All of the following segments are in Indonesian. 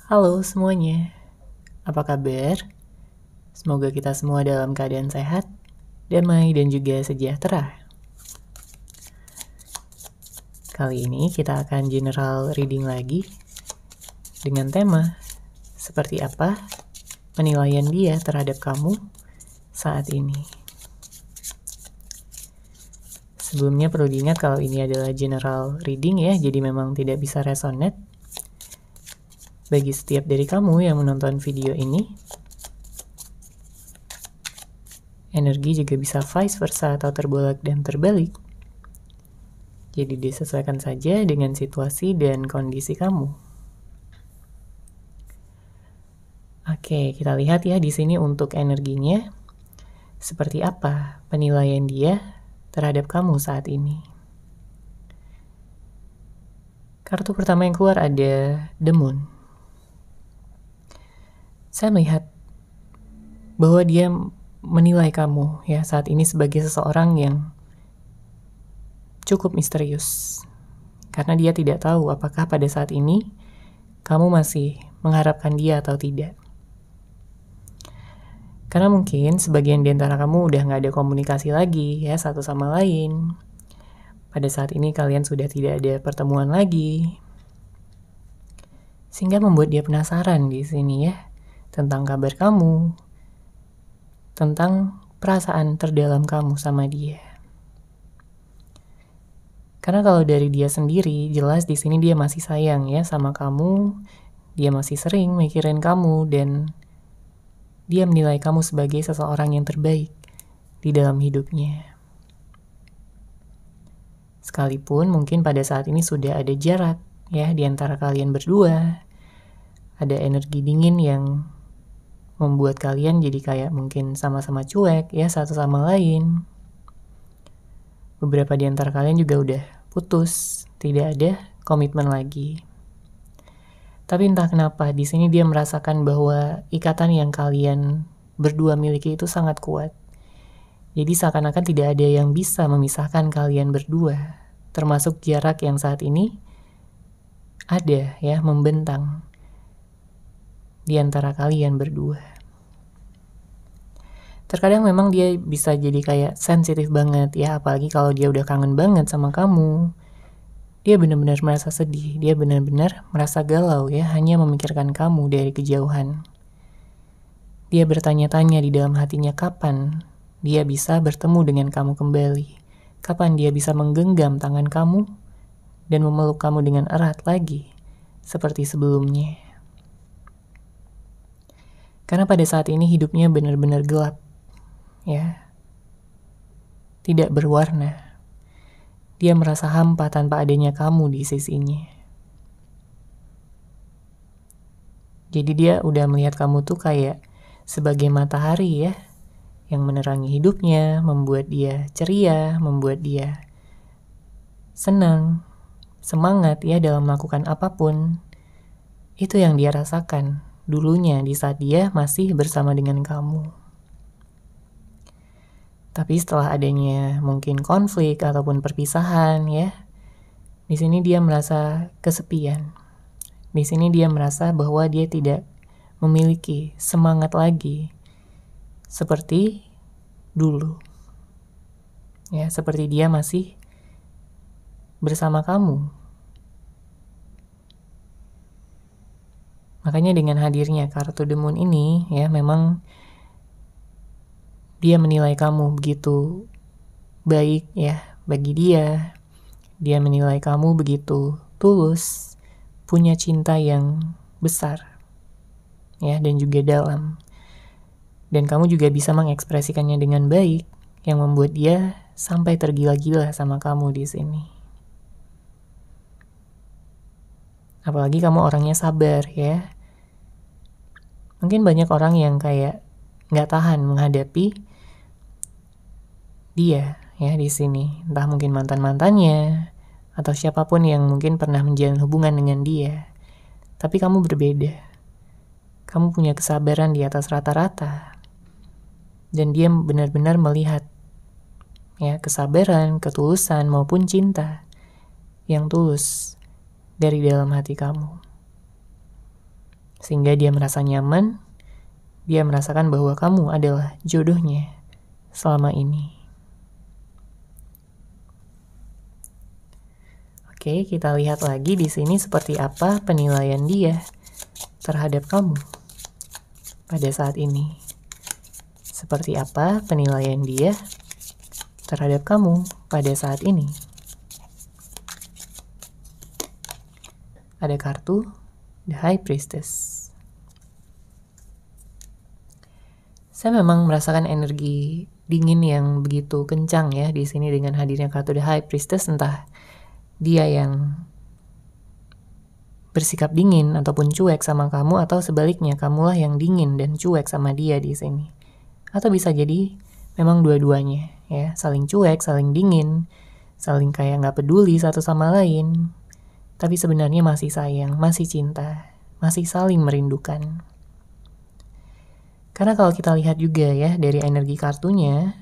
Halo semuanya, apa kabar? Semoga kita semua dalam keadaan sehat, damai, dan juga sejahtera. Kali ini kita akan general reading lagi dengan tema seperti apa penilaian dia terhadap kamu saat ini. Sebelumnya perlu diingat kalau ini adalah general reading ya, jadi memang tidak bisa resonate. Bagi setiap dari kamu yang menonton video ini, energi juga bisa vice versa atau terbolak dan terbalik. Jadi disesuaikan saja dengan situasi dan kondisi kamu. Oke, kita lihat ya di sini untuk energinya seperti apa penilaian dia terhadap kamu saat ini. Kartu pertama yang keluar ada The Moon. Saya melihat bahwa dia menilai kamu ya saat ini sebagai seseorang yang cukup misterius. Karena dia tidak tahu apakah pada saat ini kamu masih mengharapkan dia atau tidak. Karena mungkin sebagian di antara kamu udah gak ada komunikasi lagi ya satu sama lain. Pada saat ini kalian sudah tidak ada pertemuan lagi. Sehingga membuat dia penasaran di sini ya tentang kabar kamu, tentang perasaan terdalam kamu sama dia. Karena kalau dari dia sendiri, jelas di sini dia masih sayang ya sama kamu, dia masih sering mikirin kamu, dan dia menilai kamu sebagai seseorang yang terbaik di dalam hidupnya. Sekalipun mungkin pada saat ini sudah ada jarak ya di antara kalian berdua, ada energi dingin yang membuat kalian jadi kayak mungkin sama-sama cuek ya satu sama lain. Beberapa di antara kalian juga udah putus, tidak ada komitmen lagi. Tapi entah kenapa di sini dia merasakan bahwa ikatan yang kalian berdua miliki itu sangat kuat. Jadi seakan-akan tidak ada yang bisa memisahkan kalian berdua, termasuk jarak yang saat ini ada ya membentang di antara kalian berdua. Terkadang memang dia bisa jadi kayak sensitif banget ya, apalagi kalau dia udah kangen banget sama kamu. Dia benar-benar merasa sedih, dia benar-benar merasa galau ya, hanya memikirkan kamu dari kejauhan. Dia bertanya-tanya di dalam hatinya kapan dia bisa bertemu dengan kamu kembali. Kapan dia bisa menggenggam tangan kamu dan memeluk kamu dengan erat lagi seperti sebelumnya. Karena pada saat ini hidupnya benar-benar gelap. Ya, tidak berwarna. Dia merasa hampa tanpa adanya kamu di sisinya. Jadi dia udah melihat kamu tuh kayak sebagai matahari ya, yang menerangi hidupnya, membuat dia ceria, membuat dia senang, semangat ya dalam melakukan apapun. Itu yang dia rasakan dulunya di saat dia masih bersama dengan kamu. Tapi setelah adanya mungkin konflik ataupun perpisahan ya, di sini dia merasa kesepian. Di sini dia merasa bahwa dia tidak memiliki semangat lagi seperti dulu. Ya, seperti dia masih bersama kamu. Makanya dengan hadirnya kartu The Moon ini ya memang dia menilai kamu begitu baik ya bagi dia. Dia menilai kamu begitu tulus, punya cinta yang besar ya dan juga dalam. Dan kamu juga bisa mengekspresikannya dengan baik yang membuat dia sampai tergila-gila sama kamu di sini. Apalagi kamu orangnya sabar ya. Mungkin banyak orang yang kayak nggak tahan menghadapi dia ya di sini, entah mungkin mantan-mantannya atau siapapun yang mungkin pernah menjalin hubungan dengan dia. Tapi kamu berbeda. Kamu punya kesabaran di atas rata-rata. Dan dia benar-benar melihat ya kesabaran, ketulusan maupun cinta yang tulus dari dalam hati kamu. Sehingga dia merasa nyaman, dia merasakan bahwa kamu adalah jodohnya selama ini. Oke, kita lihat lagi di sini seperti apa penilaian dia terhadap kamu pada saat ini. Seperti apa penilaian dia terhadap kamu pada saat ini. Ada kartu The High Priestess. Saya memang merasakan energi dingin yang begitu kencang ya di sini dengan hadirnya kartu The High Priestess. Entah dia yang bersikap dingin ataupun cuek sama kamu, atau sebaliknya kamulah yang dingin dan cuek sama dia di sini. Atau bisa jadi memang dua-duanya ya, saling cuek, saling dingin, saling kayak nggak peduli satu sama lain, tapi sebenarnya masih sayang, masih cinta, masih saling merindukan. Karena kalau kita lihat juga ya dari energi kartunya,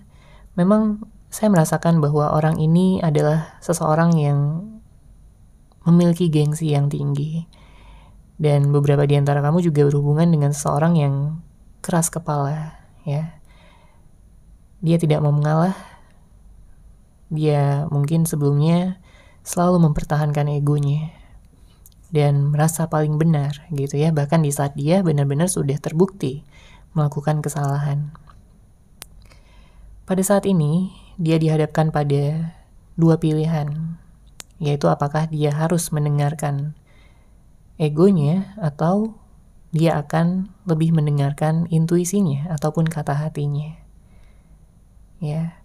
memang saya merasakan bahwa orang ini adalah seseorang yang memiliki gengsi yang tinggi. Dan beberapa di antara kamu juga berhubungan dengan seseorang yang keras kepala ya. Dia tidak mau mengalah. Dia mungkin sebelumnya selalu mempertahankan egonya dan merasa paling benar gitu ya, bahkan di saat dia benar-benar sudah terbukti melakukan kesalahan. Pada saat ini, dia dihadapkan pada dua pilihan, yaitu apakah dia harus mendengarkan egonya atau dia akan lebih mendengarkan intuisinya ataupun kata hatinya. Ya,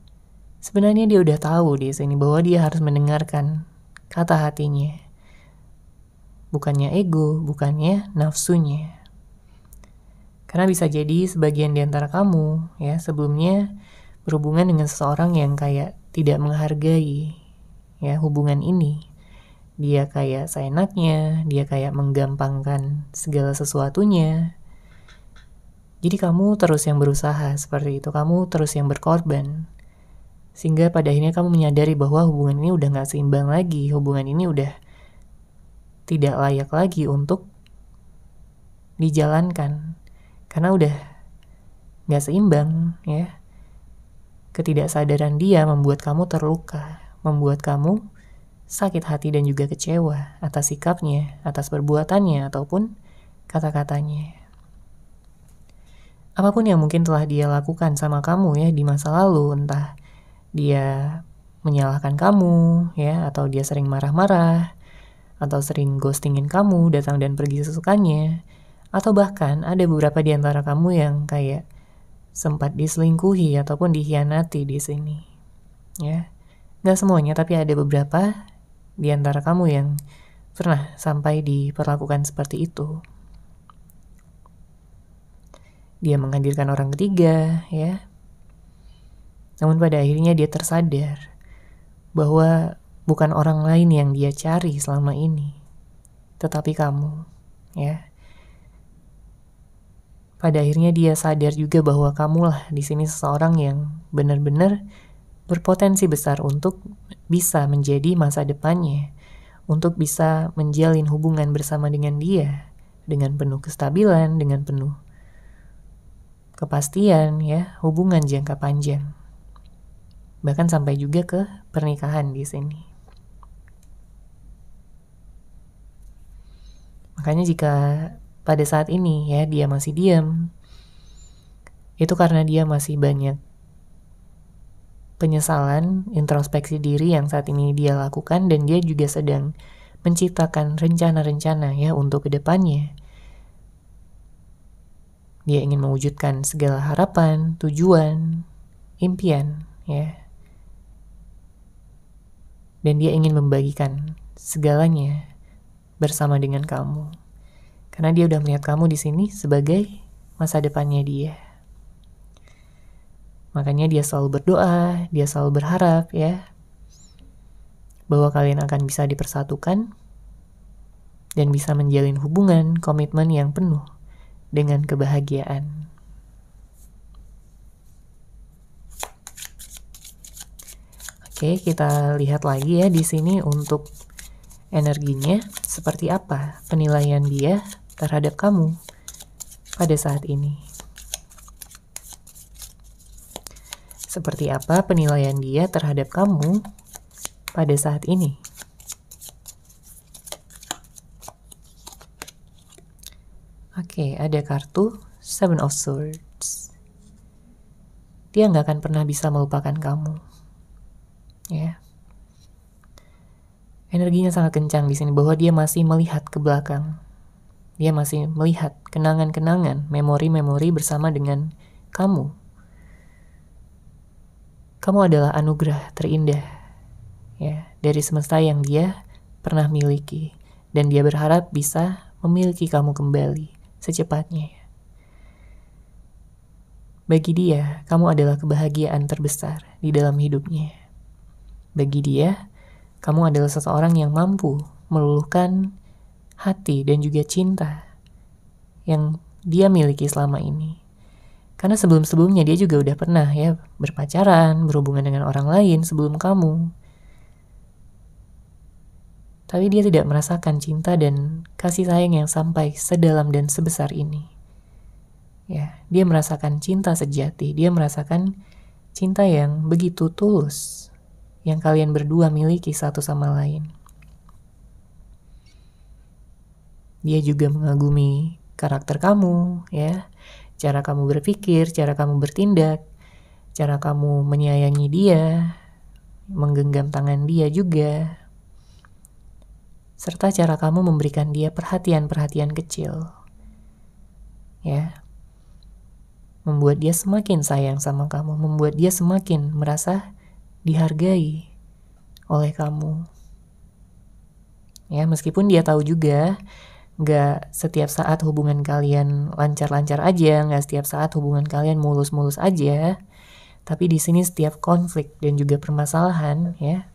sebenarnya dia udah tahu di sini bahwa dia harus mendengarkan kata hatinya, bukannya ego, bukannya nafsunya. Karena bisa jadi sebagian di antara kamu ya sebelumnya berhubungan dengan seseorang yang kayak tidak menghargai ya hubungan ini. Dia kayak seenaknya, dia kayak menggampangkan segala sesuatunya. Jadi kamu terus yang berusaha seperti itu, kamu terus yang berkorban. Sehingga pada akhirnya kamu menyadari bahwa hubungan ini udah gak seimbang lagi, hubungan ini udah tidak layak lagi untuk dijalankan. Karena udah gak seimbang ya. Ketidaksadaran dia membuat kamu terluka, membuat kamu sakit hati dan juga kecewa atas sikapnya, atas perbuatannya ataupun kata-katanya. Apapun yang mungkin telah dia lakukan sama kamu ya di masa lalu, entah dia menyalahkan kamu ya, atau dia sering marah-marah, atau sering ghostingin kamu, datang dan pergi sesukanya, atau bahkan ada beberapa di antara kamu yang kayak sempat diselingkuhi ataupun dikhianati di sini. Ya, nggak semuanya, tapi ada beberapa di antara kamu yang pernah sampai diperlakukan seperti itu. Dia menghadirkan orang ketiga, ya. Namun pada akhirnya dia tersadar bahwa bukan orang lain yang dia cari selama ini, tetapi kamu, ya. Pada akhirnya dia sadar juga bahwa kamulah di sini seseorang yang benar-benar berpotensi besar untuk bisa menjadi masa depannya, untuk bisa menjalin hubungan bersama dengan dia dengan penuh kestabilan, dengan penuh kepastian, ya, hubungan jangka panjang, bahkan sampai juga ke pernikahan di sini. Makanya jika pada saat ini ya dia masih diam, itu karena dia masih banyak penyesalan, introspeksi diri yang saat ini dia lakukan, dan dia juga sedang menciptakan rencana-rencana ya untuk kedepannya. Dia ingin mewujudkan segala harapan, tujuan, impian, ya. Dan dia ingin membagikan segalanya bersama dengan kamu. Karena dia udah melihat kamu di sini sebagai masa depannya dia. Makanya dia selalu berdoa, dia selalu berharap ya bahwa kalian akan bisa dipersatukan dan bisa menjalin hubungan, komitmen yang penuh dengan kebahagiaan. Oke, kita lihat lagi ya di sini untuk energinya seperti apa penilaian dia terhadap kamu pada saat ini? Seperti apa penilaian dia terhadap kamu pada saat ini? Oke, ada kartu Seven of Swords. Dia nggak akan pernah bisa melupakan kamu. Ya. Energinya sangat kencang di sini bahwa dia masih melihat ke belakang. Dia masih melihat kenangan-kenangan, memori-memori bersama dengan kamu. Kamu adalah anugerah terindah ya dari semesta yang dia pernah miliki, dan dia berharap bisa memiliki kamu kembali secepatnya. Bagi dia, kamu adalah kebahagiaan terbesar di dalam hidupnya. Bagi dia, kamu adalah seseorang yang mampu meluluhkan hati dan juga cinta yang dia miliki selama ini. Karena sebelum-sebelumnya dia juga udah pernah ya berpacaran, berhubungan dengan orang lain sebelum kamu. Tapi dia tidak merasakan cinta dan kasih sayang yang sampai sedalam dan sebesar ini. Ya, dia merasakan cinta sejati, dia merasakan cinta yang begitu tulus, yang kalian berdua miliki satu sama lain. Dia juga mengagumi karakter kamu, ya, cara kamu berpikir, cara kamu bertindak, cara kamu menyayangi dia, menggenggam tangan dia juga, serta cara kamu memberikan dia perhatian-perhatian kecil, ya, membuat dia semakin sayang sama kamu, membuat dia semakin merasa dihargai oleh kamu. Ya, meskipun dia tahu juga gak setiap saat hubungan kalian lancar-lancar aja, gak setiap saat hubungan kalian mulus-mulus aja, tapi di sini setiap konflik dan juga permasalahan ya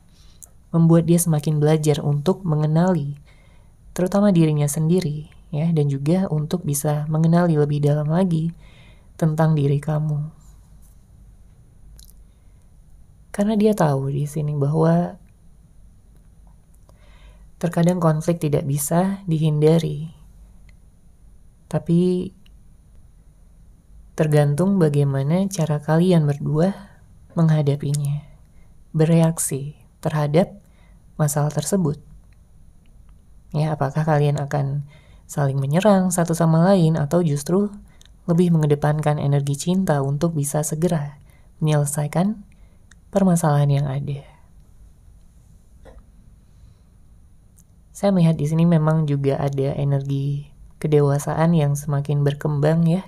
membuat dia semakin belajar untuk mengenali terutama dirinya sendiri ya, dan juga untuk bisa mengenali lebih dalam lagi tentang diri kamu. Karena dia tahu di sini bahwa terkadang konflik tidak bisa dihindari, tapi tergantung bagaimana cara kalian berdua menghadapinya, bereaksi terhadap masalah tersebut. Ya, apakah kalian akan saling menyerang satu sama lain atau justru lebih mengedepankan energi cinta untuk bisa segera menyelesaikan permasalahan yang ada. Saya melihat di sini memang juga ada energi kedewasaan yang semakin berkembang ya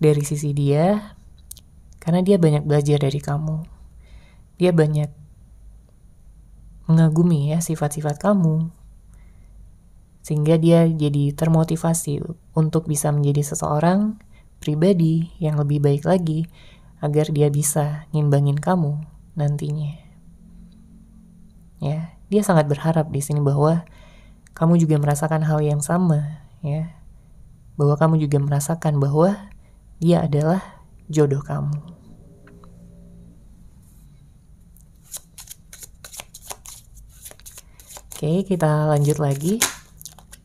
dari sisi dia, karena dia banyak belajar dari kamu. Dia banyak mengagumi ya sifat-sifat kamu, sehingga dia jadi termotivasi untuk bisa menjadi seseorang pribadi yang lebih baik lagi agar dia bisa ngimbangin kamu nantinya. Ya, dia sangat berharap di sini bahwa kamu juga merasakan hal yang sama, ya. Bahwa kamu juga merasakan bahwa dia adalah jodoh kamu. Oke, kita lanjut lagi.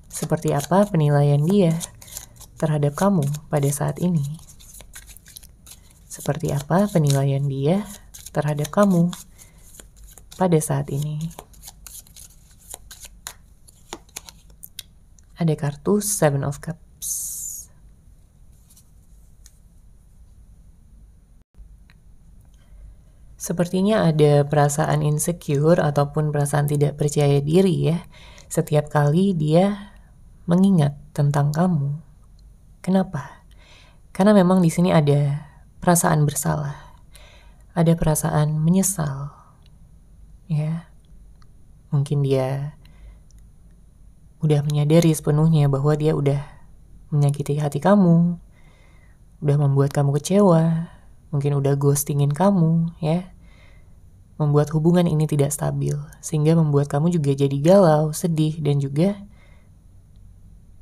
Seperti apa penilaian dia terhadap kamu pada saat ini? Seperti apa penilaian dia terhadap kamu pada saat ini? Ada kartu Seven of Cups. Sepertinya ada perasaan insecure ataupun perasaan tidak percaya diri ya. Setiap kali dia mengingat tentang kamu. Kenapa? Karena memang di sini ada perasaan bersalah, ada perasaan menyesal, ya. Mungkin dia udah menyadari sepenuhnya bahwa dia udah menyakiti hati kamu, udah membuat kamu kecewa, mungkin udah ghostingin kamu, ya. Membuat hubungan ini tidak stabil, sehingga membuat kamu juga jadi galau, sedih, dan juga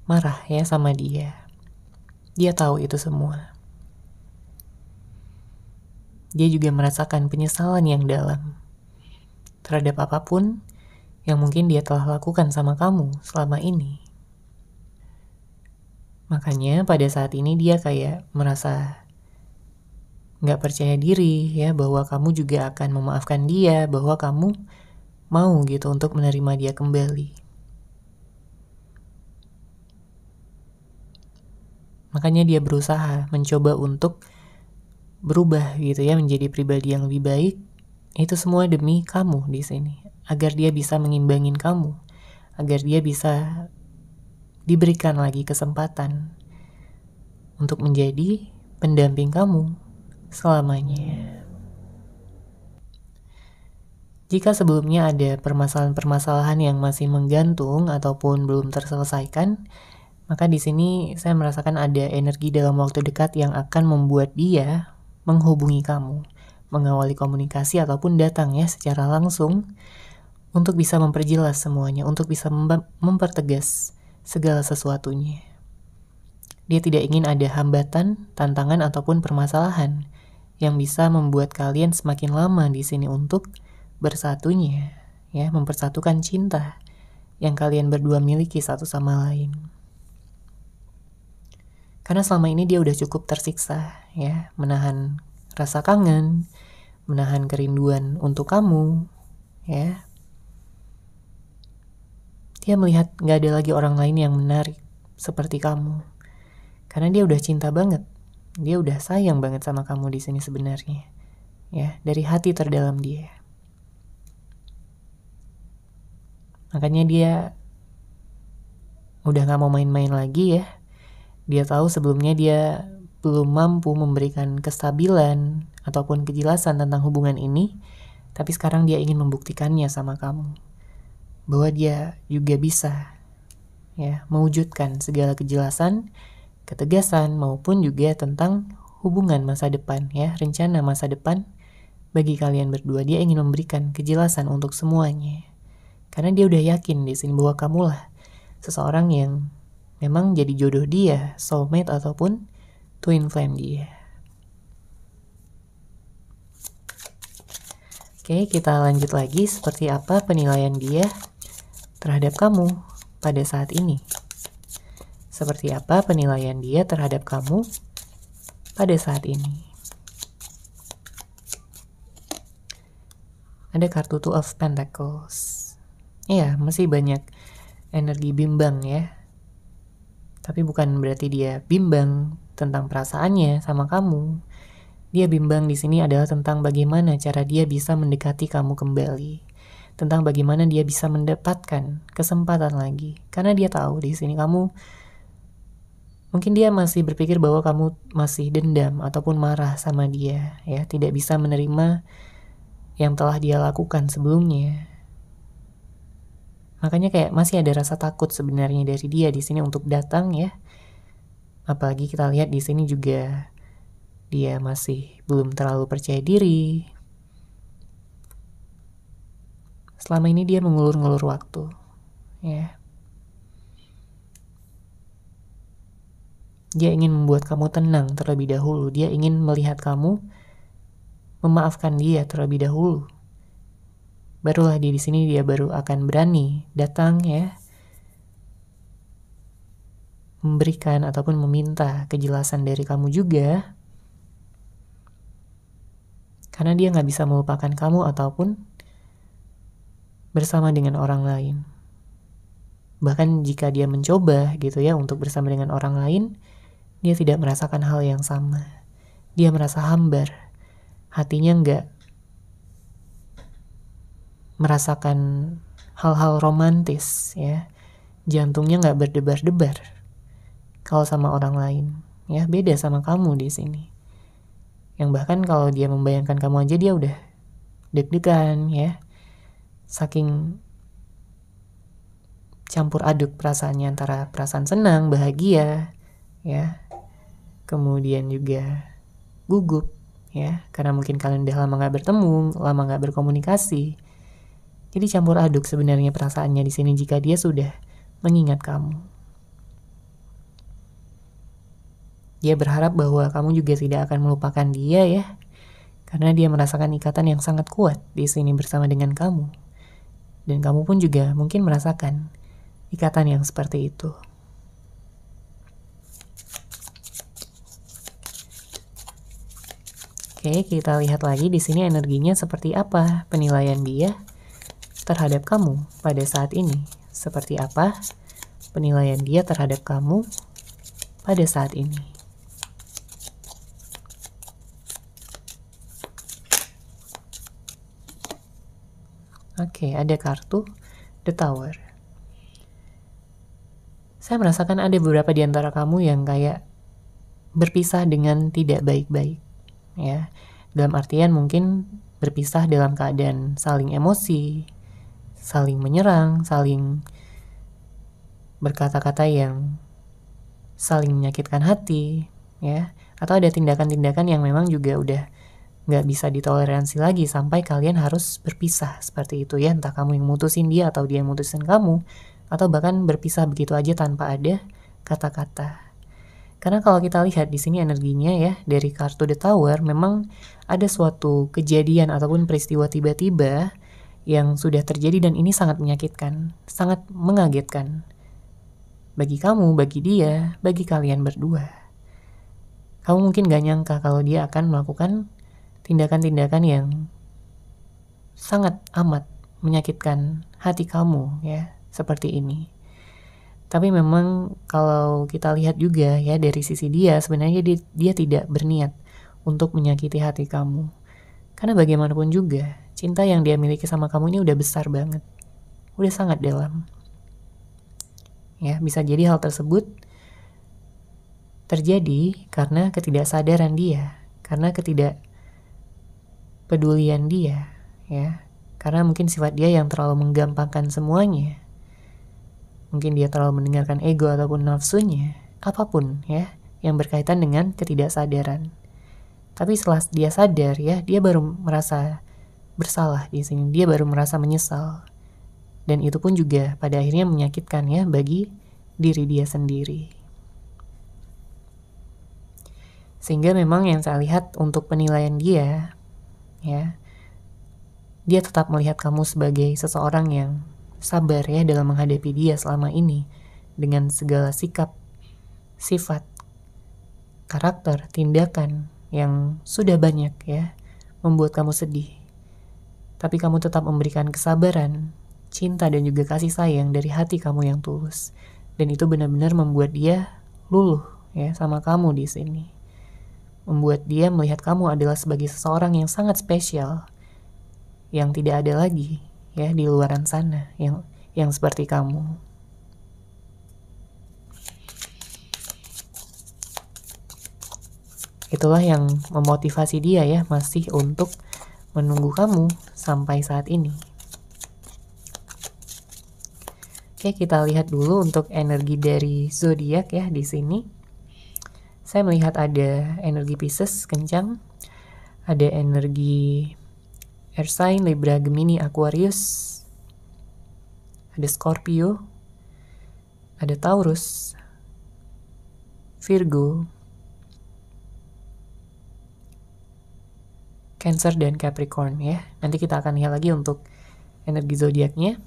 marah ya sama dia. Dia tahu itu semua. Dia juga merasakan penyesalan yang dalam terhadap apapun yang mungkin dia telah lakukan sama kamu selama ini. Makanya pada saat ini dia kayak merasa gak percaya diri ya, bahwa kamu juga akan memaafkan dia, bahwa kamu mau gitu untuk menerima dia kembali. Makanya dia berusaha mencoba untuk berubah gitu ya, menjadi pribadi yang lebih baik. Itu semua demi kamu di sini, agar dia bisa mengimbangin kamu, agar dia bisa diberikan lagi kesempatan untuk menjadi pendamping kamu selamanya. Jika sebelumnya ada permasalahan-permasalahan yang masih menggantung ataupun belum terselesaikan, maka di sini saya merasakan ada energi dalam waktu dekat yang akan membuat dia menghubungi kamu, mengawali komunikasi ataupun datang ya secara langsung untuk bisa memperjelas semuanya, untuk bisa mempertegas segala sesuatunya. Dia tidak ingin ada hambatan, tantangan ataupun permasalahan yang bisa membuat kalian semakin lama di sini untuk bersatunya, ya, mempersatukan cinta yang kalian berdua miliki satu sama lain. Karena selama ini dia udah cukup tersiksa, ya, menahan rasa kangen, menahan kerinduan untuk kamu, ya. Dia melihat gak ada lagi orang lain yang menarik seperti kamu. Karena dia udah cinta banget, dia udah sayang banget sama kamu di sini sebenarnya, ya, dari hati terdalam dia. Makanya dia udah gak mau main-main lagi ya. Dia tahu sebelumnya dia belum mampu memberikan kestabilan ataupun kejelasan tentang hubungan ini, tapi sekarang dia ingin membuktikannya sama kamu, bahwa dia juga bisa ya mewujudkan segala kejelasan, ketegasan maupun juga tentang hubungan masa depan ya, rencana masa depan bagi kalian berdua. Dia ingin memberikan kejelasan untuk semuanya. Karena dia udah yakin di sini bahwa kamulah seseorang yang memang jadi jodoh dia, soulmate ataupun twin flame dia. Oke, kita lanjut lagi. Seperti apa penilaian dia terhadap kamu pada saat ini? Seperti apa penilaian dia terhadap kamu pada saat ini? Ada kartu Two of Pentacles. Iya, masih banyak energi bimbang ya. Tapi bukan berarti dia bimbang tentang perasaannya sama kamu. Dia bimbang di sini adalah tentang bagaimana cara dia bisa mendekati kamu kembali. Tentang bagaimana dia bisa mendapatkan kesempatan lagi. Karena dia tahu di sini kamu, mungkin dia masih berpikir bahwa kamu masih dendam ataupun marah sama dia, ya, tidak bisa menerima yang telah dia lakukan sebelumnya. Makanya kayak masih ada rasa takut sebenarnya dari dia di sini untuk datang ya. Apalagi kita lihat di sini juga dia masih belum terlalu percaya diri. Selama ini dia mengulur-ngulur waktu, ya. Dia ingin membuat kamu tenang terlebih dahulu. Dia ingin melihat kamu memaafkan dia terlebih dahulu. Barulah di sini dia baru akan berani datang ya, memberikan ataupun meminta kejelasan dari kamu juga. Karena dia gak bisa melupakan kamu ataupun bersama dengan orang lain. Bahkan jika dia mencoba gitu ya untuk bersama dengan orang lain, dia tidak merasakan hal yang sama. Dia merasa hambar. Hatinya gak merasakan hal-hal romantis ya. Jantungnya gak berdebar-debar kalau sama orang lain ya. Beda sama kamu di sini, yang bahkan kalau dia membayangkan kamu aja dia udah deg-degan ya. Saking campur aduk perasaannya antara perasaan senang, bahagia ya, kemudian juga gugup ya, karena mungkin kalian udah lama gak bertemu, lama gak berkomunikasi. Jadi campur aduk sebenarnya perasaannya di sini jika dia sudah mengingat kamu. Dia berharap bahwa kamu juga tidak akan melupakan dia ya, karena dia merasakan ikatan yang sangat kuat di sini bersama dengan kamu. Dan kamu pun juga mungkin merasakan ikatan yang seperti itu. Oke, kita lihat lagi di sini energinya seperti apa, penilaian dia terhadap kamu pada saat ini. Seperti apa penilaian dia terhadap kamu pada saat ini. Oke, ada kartu The Tower. Saya merasakan ada beberapa di antara kamu yang kayak berpisah dengan tidak baik-baik. Ya, dalam artian mungkin berpisah dalam keadaan saling emosi, saling menyerang, saling berkata-kata yang saling menyakitkan hati, ya, atau ada tindakan-tindakan yang memang juga udah nggak bisa ditoleransi lagi sampai kalian harus berpisah seperti itu ya, entah kamu yang mutusin dia atau dia yang mutusin kamu, atau bahkan berpisah begitu aja tanpa ada kata-kata. Karena kalau kita lihat di sini energinya ya, dari kartu The Tower, memang ada suatu kejadian ataupun peristiwa tiba-tiba yang sudah terjadi dan ini sangat menyakitkan, sangat mengagetkan. Bagi kamu, bagi dia, bagi kalian berdua. Kamu mungkin gak nyangka kalau dia akan melakukan tindakan-tindakan yang sangat amat menyakitkan hati kamu ya, seperti ini. Tapi memang kalau kita lihat juga ya dari sisi dia, sebenarnya dia tidak berniat untuk menyakiti hati kamu. Karena bagaimanapun juga, cinta yang dia miliki sama kamu ini udah besar banget. Udah sangat dalam. Ya, bisa jadi hal tersebut terjadi karena ketidaksadaran dia, karena ketidakpedulian dia, ya. Karena mungkin sifat dia yang terlalu menggampangkan semuanya. Mungkin dia terlalu mendengarkan ego ataupun nafsunya, apapun ya, yang berkaitan dengan ketidaksadaran. Tapi setelah dia sadar ya, dia baru merasa bersalah di sini, dia baru merasa menyesal. Dan itu pun juga pada akhirnya menyakitkan ya bagi diri dia sendiri. Sehingga memang yang saya lihat untuk penilaian dia, ya, dia tetap melihat kamu sebagai seseorang yang sabar ya dalam menghadapi dia selama ini dengan segala sikap, sifat, karakter, tindakan yang sudah banyak ya membuat kamu sedih. Tapi kamu tetap memberikan kesabaran, cinta dan juga kasih sayang dari hati kamu yang tulus. Dan itu benar-benar membuat dia luluh ya sama kamu di sini. Membuat dia melihat kamu adalah sebagai seseorang yang sangat spesial, yang tidak ada lagi ya di luaran sana yang seperti kamu. Itulah yang memotivasi dia ya masih untuk menunggu kamu sampai saat ini. Oke, kita lihat dulu untuk energi dari zodiak ya di sini. Saya melihat ada energi Pisces kencang, ada energi Air sign, Libra, Gemini, Aquarius, ada Scorpio, ada Taurus, Virgo, Cancer, dan Capricorn ya. Nanti kita akan lihat lagi untuk energi zodiaknya.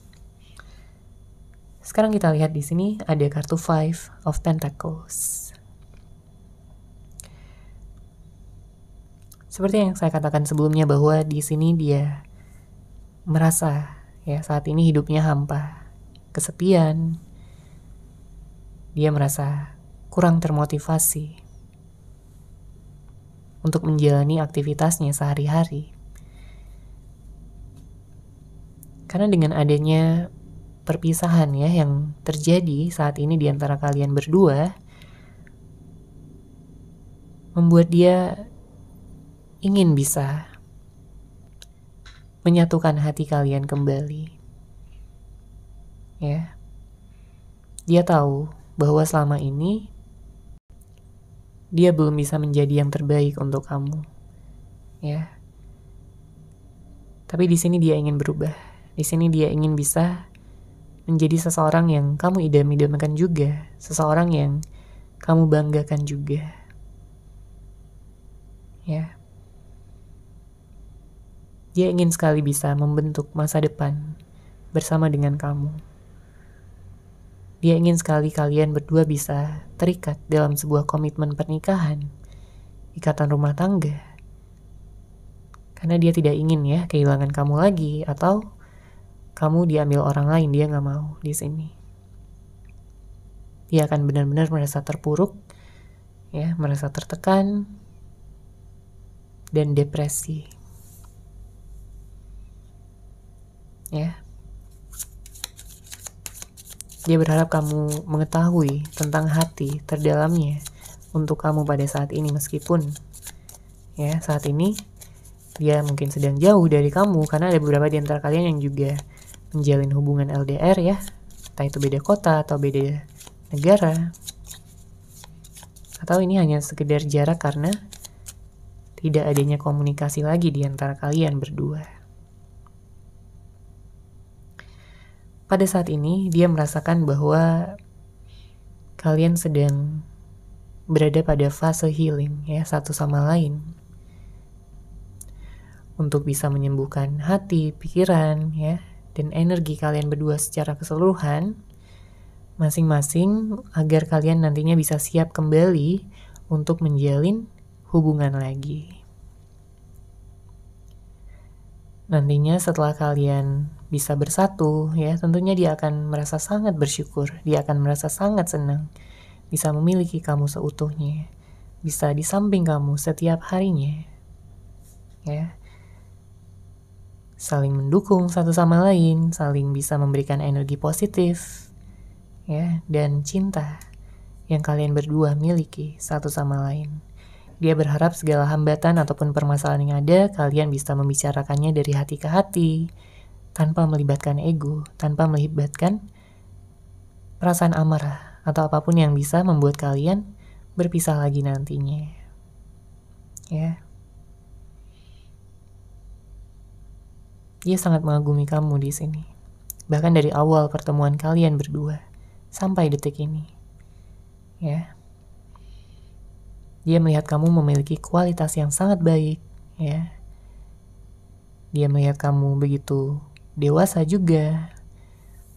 Sekarang kita lihat di sini ada kartu Five of Pentacles. Seperti yang saya katakan sebelumnya bahwa di sini dia merasa ya saat ini hidupnya hampa, kesepian. Dia merasa kurang termotivasi untuk menjalani aktivitasnya sehari-hari. Karena dengan adanya perpisahan ya yang terjadi saat ini di antara kalian berdua, membuat dia ingin bisa menyatukan hati kalian kembali. Ya. Dia tahu bahwa selama ini dia belum bisa menjadi yang terbaik untuk kamu. Ya. Tapi di sini dia ingin berubah. Di sini dia ingin bisa menjadi seseorang yang kamu idam-idamkan juga, seseorang yang kamu banggakan juga. Ya. Dia ingin sekali bisa membentuk masa depan bersama dengan kamu. Dia ingin sekali kalian berdua bisa terikat dalam sebuah komitmen pernikahan, ikatan rumah tangga, Karena dia tidak ingin ya kehilangan kamu lagi atau kamu diambil orang lain, dia nggak mau di sini. Dia akan benar-benar merasa terpuruk, ya, merasa tertekan dan depresi. Ya. Dia berharap kamu mengetahui tentang hati terdalamnya untuk kamu pada saat ini, meskipun ya saat ini dia mungkin sedang jauh dari kamu karena ada beberapa di antara kalian yang juga menjalin hubungan LDR ya, entah itu beda kota atau beda negara, atau ini hanya sekedar jarak karena tidak adanya komunikasi lagi di antara kalian berdua. Pada saat ini dia merasakan bahwa kalian sedang berada pada fase healing ya, satu sama lain, untuk bisa menyembuhkan hati, pikiran ya, dan energi kalian berdua secara keseluruhan masing-masing, agar kalian nantinya bisa siap kembali untuk menjalin hubungan lagi. Nantinya setelah kalian bisa bersatu ya, tentunya dia akan merasa sangat bersyukur, dia akan merasa sangat senang bisa memiliki kamu seutuhnya, bisa di samping kamu setiap harinya ya, saling mendukung satu sama lain, saling bisa memberikan energi positif ya, dan cinta yang kalian berdua miliki satu sama lain. Dia berharap segala hambatan ataupun permasalahan yang ada, kalian bisa membicarakannya dari hati ke hati, tanpa melibatkan ego, tanpa melibatkan perasaan amarah, atau apapun yang bisa membuat kalian berpisah lagi nantinya. Ya. Dia sangat mengagumi kamu di sini. Bahkan dari awal pertemuan kalian berdua, sampai detik ini. Ya. Dia melihat kamu memiliki kualitas yang sangat baik, ya. Dia melihat kamu begitu dewasa juga,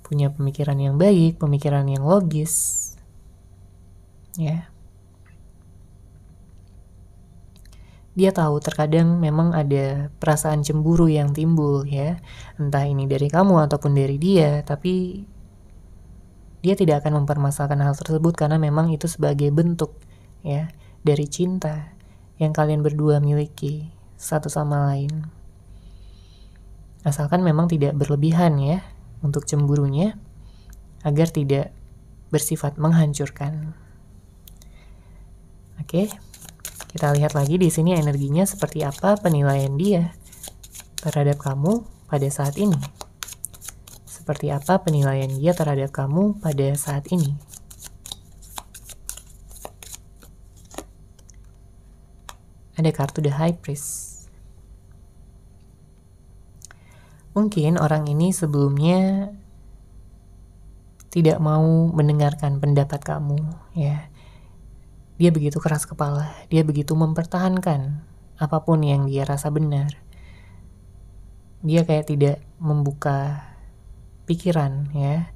punya pemikiran yang baik, pemikiran yang logis, ya. Dia tahu terkadang memang ada perasaan cemburu yang timbul, ya. Entah ini dari kamu ataupun dari dia, tapi dia tidak akan mempermasalahkan hal tersebut karena memang itu sebagai bentuk, ya, dari cinta yang kalian berdua miliki satu sama lain. Asalkan memang tidak berlebihan ya untuk cemburunya, agar tidak bersifat menghancurkan. Oke, kita lihat lagi di sini energinya seperti apa penilaian dia terhadap kamu pada saat ini. Seperti apa penilaian dia terhadap kamu pada saat ini. Ada kartu The High Priest. Mungkin orang ini sebelumnya tidak mau mendengarkan pendapat kamu, ya. Dia begitu keras kepala, dia begitu mempertahankan apapun yang dia rasa benar. Dia kayak tidak membuka pikiran, ya,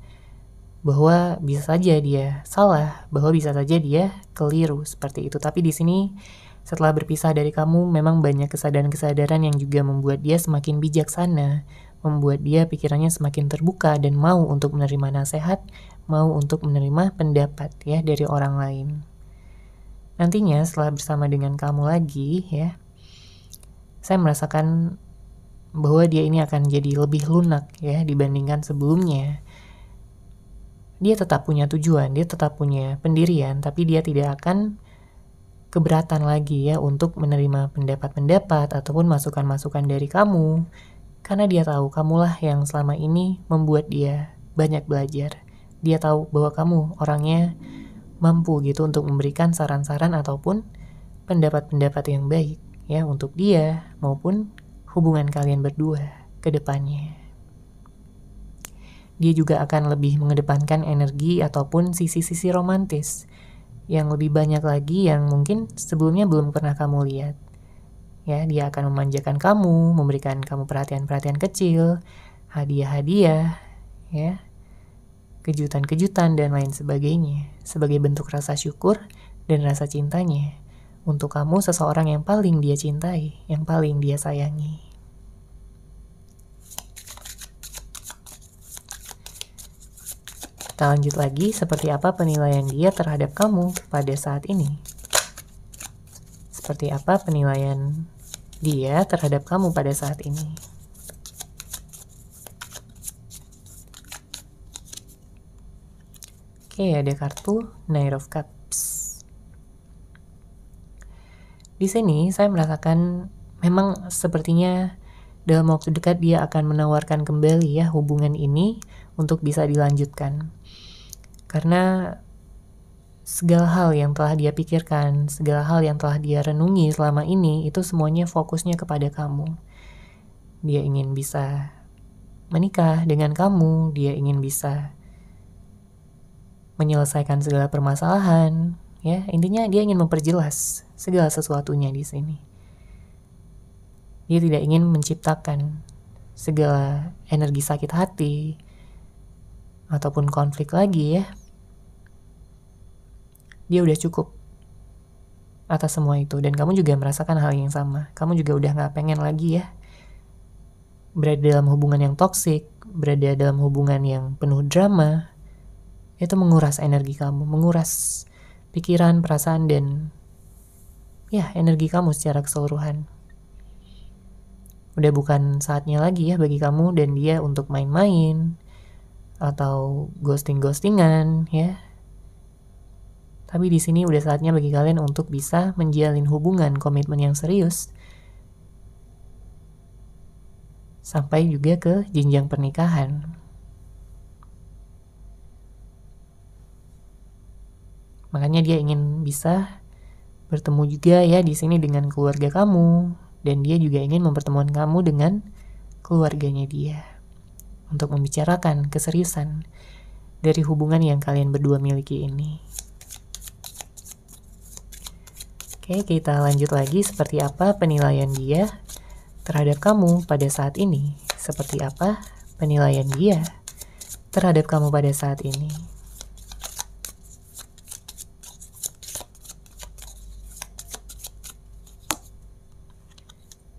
bahwa bisa saja dia salah, bahwa bisa saja dia keliru seperti itu. Tapi di sini setelah berpisah dari kamu, memang banyak kesadaran-kesadaran yang juga membuat dia semakin bijaksana, membuat dia pikirannya semakin terbuka dan mau untuk menerima nasihat, mau untuk menerima pendapat ya dari orang lain. Nantinya setelah bersama dengan kamu lagi ya, saya merasakan bahwa dia ini akan jadi lebih lunak ya dibandingkan sebelumnya. Dia tetap punya tujuan, dia tetap punya pendirian, tapi dia tidak akan keberatan lagi ya untuk menerima pendapat-pendapat ataupun masukan-masukan dari kamu, karena dia tahu kamulah yang selama ini membuat dia banyak belajar. Dia tahu bahwa kamu orangnya mampu gitu untuk memberikan saran-saran ataupun pendapat-pendapat yang baik ya untuk dia maupun hubungan kalian berdua ke depannya. Dia juga akan lebih mengedepankan energi ataupun sisi-sisi romantis yang lebih banyak lagi yang mungkin sebelumnya belum pernah kamu lihat. Ya, dia akan memanjakan kamu, memberikan kamu perhatian-perhatian kecil, hadiah-hadiah, ya, kejutan-kejutan dan lain sebagainya, sebagai bentuk rasa syukur dan rasa cintanya untuk kamu seseorang yang paling dia cintai, yang paling dia sayangi. Kita lanjut lagi, seperti apa penilaian dia terhadap kamu pada saat ini? Seperti apa penilaian dia terhadap kamu pada saat ini? Oke, ada kartu Knight of Cups. Di sini saya merasakan memang sepertinya dalam waktu dekat dia akan menawarkan kembali ya hubungan ini untuk bisa dilanjutkan. Karena segala hal yang telah dia pikirkan, segala hal yang telah dia renungi selama ini, itu semuanya fokusnya kepada kamu. Dia ingin bisa menikah dengan kamu, dia ingin bisa menyelesaikan segala permasalahan, ya. Intinya dia ingin memperjelas segala sesuatunya di sini. Dia tidak ingin menciptakan segala energi sakit hati ataupun konflik lagi ya. Dia udah cukup atas semua itu, dan kamu juga merasakan hal yang sama. Kamu juga udah gak pengen lagi ya berada dalam hubungan yang toksik, berada dalam hubungan yang penuh drama. Itu menguras energi kamu, menguras pikiran, perasaan, dan ya energi kamu secara keseluruhan. Udah bukan saatnya lagi ya bagi kamu dan dia untuk main-main atau ghosting-ghostingan ya. Tapi di sini udah saatnya bagi kalian untuk bisa menjalin hubungan komitmen yang serius sampai juga ke jenjang pernikahan. Makanya dia ingin bisa bertemu juga ya di sini dengan keluarga kamu, dan dia juga ingin mempertemukan kamu dengan keluarganya dia untuk membicarakan keseriusan dari hubungan yang kalian berdua miliki ini. Oke, kita lanjut lagi, seperti apa penilaian dia terhadap kamu pada saat ini? Seperti apa penilaian dia terhadap kamu pada saat ini?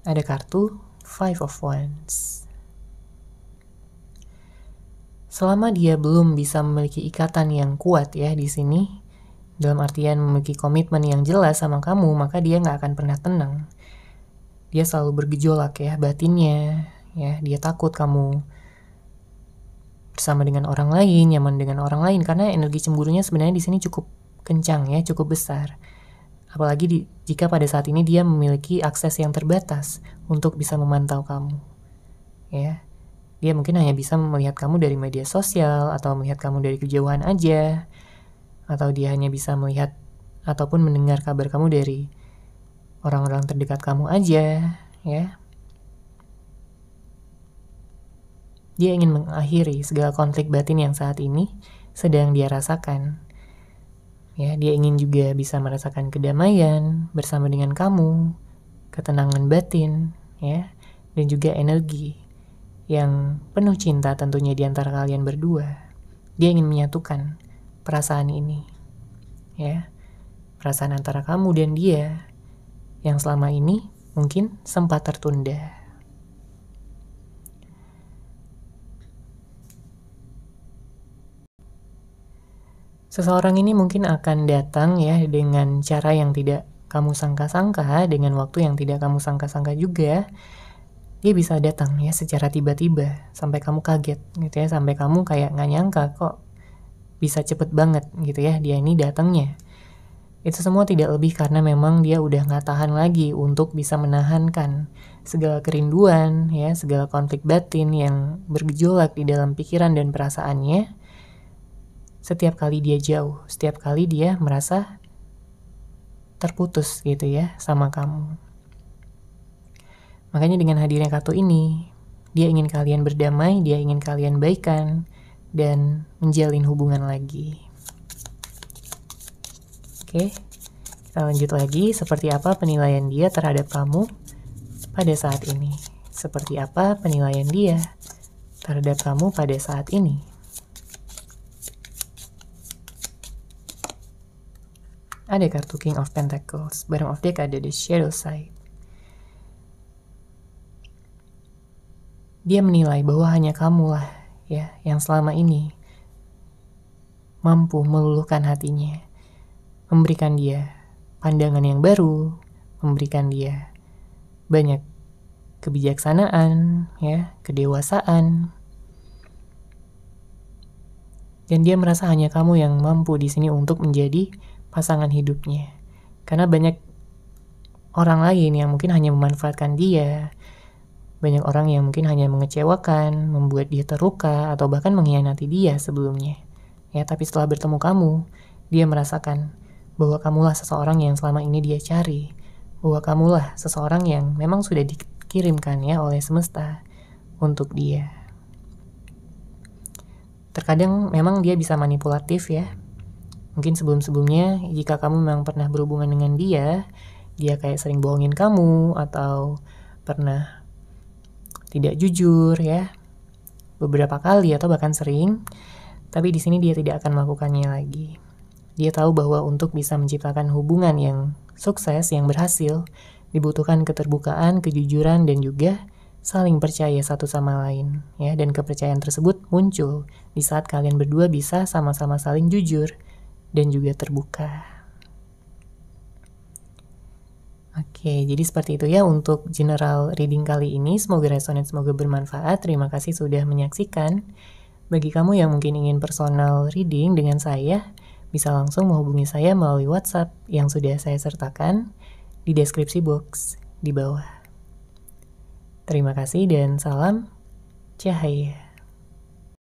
Ada kartu Five of Wands. Selama dia belum bisa memiliki ikatan yang kuat ya di sini, dalam artian memiliki komitmen yang jelas sama kamu, maka dia nggak akan pernah tenang. Dia selalu bergejolak ya batinnya, ya dia takut kamu bersama dengan orang lain, nyaman dengan orang lain, karena energi cemburunya sebenarnya di sini cukup kencang ya, cukup besar. Apalagi jika pada saat ini dia memiliki akses yang terbatas untuk bisa memantau kamu, ya. Dia mungkin hanya bisa melihat kamu dari media sosial atau melihat kamu dari kejauhan aja, atau dia hanya bisa melihat ataupun mendengar kabar kamu dari orang-orang terdekat kamu aja, ya. Dia ingin mengakhiri segala konflik batin yang saat ini sedang dia rasakan. Ya, dia ingin juga bisa merasakan kedamaian bersama dengan kamu, ketenangan batin, ya, dan juga energi yang penuh cinta tentunya di antara kalian berdua. Dia ingin menyatukan perasaan ini, ya, perasaan antara kamu dan dia yang selama ini mungkin sempat tertunda. Seseorang ini mungkin akan datang ya dengan cara yang tidak kamu sangka-sangka, dengan waktu yang tidak kamu sangka-sangka juga. Dia bisa datang ya secara tiba-tiba sampai kamu kaget gitu ya, sampai kamu kayak nggak nyangka kok bisa cepet banget gitu ya dia ini datangnya. Itu semua tidak lebih karena memang dia udah nggak tahan lagi untuk bisa menahankan segala kerinduan ya, segala konflik batin yang bergejolak di dalam pikiran dan perasaannya. Setiap kali dia jauh, setiap kali dia merasa terputus gitu ya sama kamu. Makanya dengan hadirnya kartu ini, dia ingin kalian berdamai, dia ingin kalian baikan, dan menjalin hubungan lagi. Oke, kita lanjut lagi. Seperti apa penilaian dia terhadap kamu pada saat ini? Seperti apa penilaian dia terhadap kamu pada saat ini? ada kartu King of Pentacles, bottom of deck ada the shadow side. Dia menilai bahwa hanya kamulah ya yang selama ini mampu meluluhkan hatinya, memberikan dia pandangan yang baru, memberikan dia banyak kebijaksanaan, ya, kedewasaan. Dan dia merasa hanya kamu yang mampu di sini untuk menjadi pasangan hidupnya. Karena banyak orang lain yang mungkin hanya memanfaatkan dia, banyak orang yang mungkin hanya mengecewakan, membuat dia terluka, atau bahkan mengkhianati dia sebelumnya. Ya, tapi setelah bertemu kamu, dia merasakan bahwa kamulah seseorang yang selama ini dia cari, bahwa kamulah seseorang yang memang sudah dikirimkan ya oleh semesta untuk dia. Terkadang memang dia bisa manipulatif ya. Mungkin sebelum-sebelumnya jika kamu memang pernah berhubungan dengan dia kayak sering bohongin kamu atau pernah tidak jujur ya, beberapa kali atau bahkan sering. Tapi di sini dia tidak akan melakukannya lagi. Dia tahu bahwa untuk bisa menciptakan hubungan yang sukses, yang berhasil, dibutuhkan keterbukaan, kejujuran, dan juga saling percaya satu sama lain. Ya, dan kepercayaan tersebut muncul di saat kalian berdua bisa sama-sama saling jujur dan juga terbuka. Oke, jadi seperti itu ya untuk general reading kali ini. Semoga resonate, semoga bermanfaat. Terima kasih sudah menyaksikan. Bagi kamu yang mungkin ingin personal reading dengan saya, bisa langsung menghubungi saya melalui WhatsApp yang sudah saya sertakan di deskripsi box di bawah. Terima kasih dan salam cahaya.